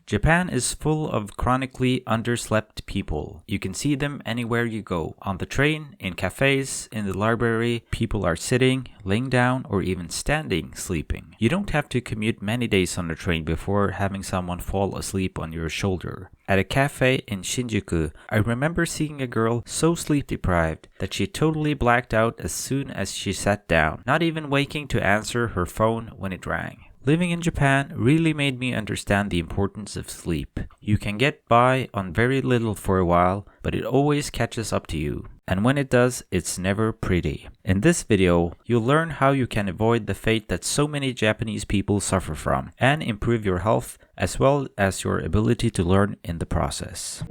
Japan is full of chronically underslept people. You can see them anywhere you go. On the train, in cafes, in the library, people are sitting, laying down, or even standing, sleeping. You don't have to commute many days on the train before having someone fall asleep on your shoulder. At a cafe in Shinjuku, I remember seeing a girl so sleep deprived that she totally blacked out as soon as she sat down, not even waking to answer her phone when it rang. Living in Japan really made me understand the importance of sleep. You can get by on very little for a while, but it always catches up to you. And when it does, it's never pretty. In this video, you'll learn how you can avoid the fate that so many Japanese people suffer from, and improve your health as well as your ability to learn in the process.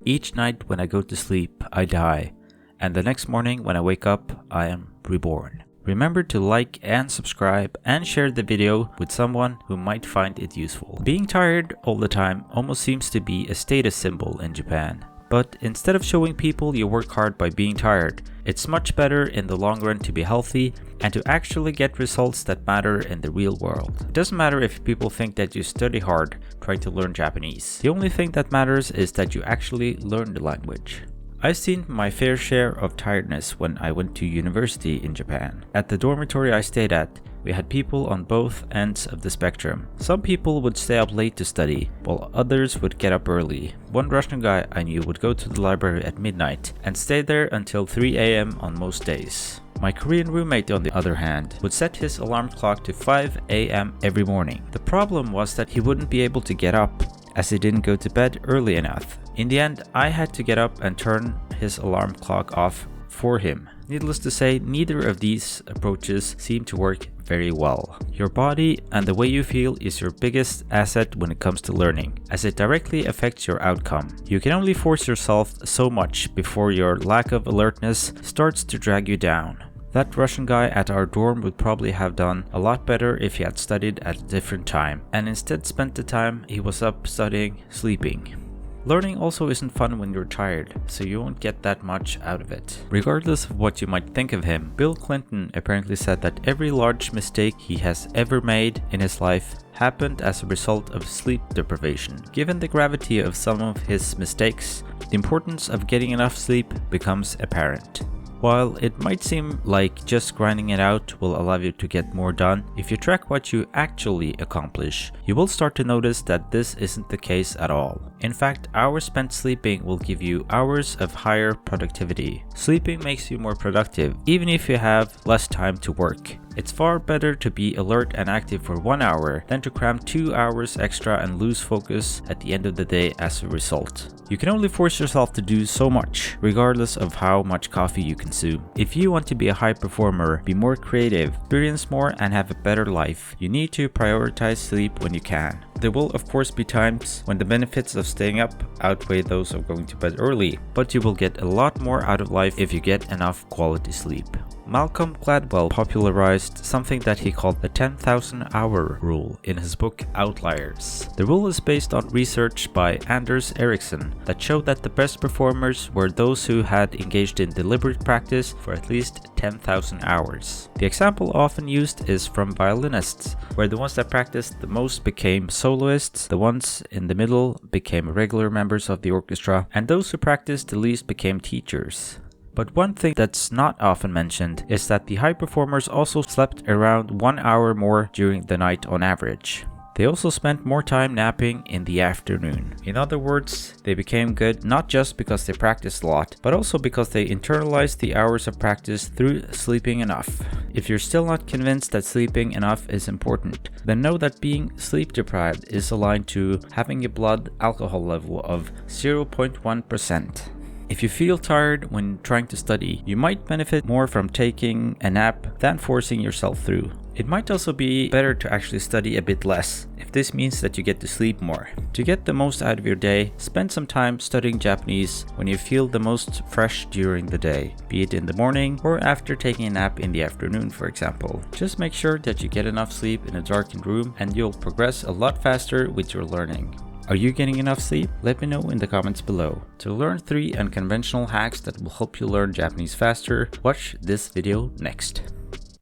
Each night when I go to sleep, I die, and the next morning when I wake up, I am reborn. Remember to like and subscribe and share the video with someone who might find it useful. Being tired all the time almost seems to be a status symbol in Japan. But instead of showing people you work hard by being tired, it's much better in the long run to be healthy and to actually get results that matter in the real world. It doesn't matter if people think that you study hard trying to learn Japanese. The only thing that matters is that you actually learn the language. I've seen my fair share of tiredness when I went to university in Japan. At the dormitory I stayed at, we had people on both ends of the spectrum. Some people would stay up late to study, while others would get up early. One Russian guy I knew would go to the library at midnight and stay there until 3 a.m. on most days. My Korean roommate, on the other hand, would set his alarm clock to 5 a.m. every morning. The problem was that he wouldn't be able to get up, as he didn't go to bed early enough. In the end, I had to get up and turn his alarm clock off for him. Needless to say, neither of these approaches seem to work very well. Your body and the way you feel is your biggest asset when it comes to learning, as it directly affects your outcome. You can only force yourself so much before your lack of alertness starts to drag you down. That Russian guy at our dorm would probably have done a lot better if he had studied at a different time, and instead spent the time he was up studying, sleeping. Learning also isn't fun when you're tired, so you won't get that much out of it. Regardless of what you might think of him, Bill Clinton apparently said that every large mistake he has ever made in his life happened as a result of sleep deprivation. Given the gravity of some of his mistakes, the importance of getting enough sleep becomes apparent. While it might seem like just grinding it out will allow you to get more done, if you track what you actually accomplish, you will start to notice that this isn't the case at all. In fact, hours spent sleeping will give you hours of higher productivity. Sleeping makes you more productive, even if you have less time to work. It's far better to be alert and active for 1 hour than to cram 2 hours extra and lose focus at the end of the day as a result. You can only force yourself to do so much, regardless of how much coffee you consume. If you want to be a high performer, be more creative, experience more, and have a better life, you need to prioritize sleep when you can. There will of course be times when the benefits of staying up outweigh those of going to bed early, but you will get a lot more out of life if you get enough quality sleep. Malcolm Gladwell popularized something that he called the 10,000 hour rule in his book Outliers. The rule is based on research by Anders Ericsson that showed that the best performers were those who had engaged in deliberate practice for at least 10,000 hours. The example often used is from violinists, where the ones that practiced the most became soloists, the ones in the middle became regular members of the orchestra, and those who practiced the least became teachers. But one thing that's not often mentioned is that the high performers also slept around 1 hour more during the night on average. They also spent more time napping in the afternoon. In other words, they became good not just because they practiced a lot, but also because they internalized the hours of practice through sleeping enough. If you're still not convinced that sleeping enough is important, then know that being sleep deprived is aligned to having a blood alcohol level of 0.1%. If you feel tired when trying to study, you might benefit more from taking a nap than forcing yourself through. It might also be better to actually study a bit less, if this means that you get to sleep more. To get the most out of your day, spend some time studying Japanese when you feel the most fresh during the day, be it in the morning or after taking a nap in the afternoon, for example. Just make sure that you get enough sleep in a darkened room and you'll progress a lot faster with your learning. Are you getting enough sleep? Let me know in the comments below. To learn 3 unconventional hacks that will help you learn Japanese faster, watch this video next.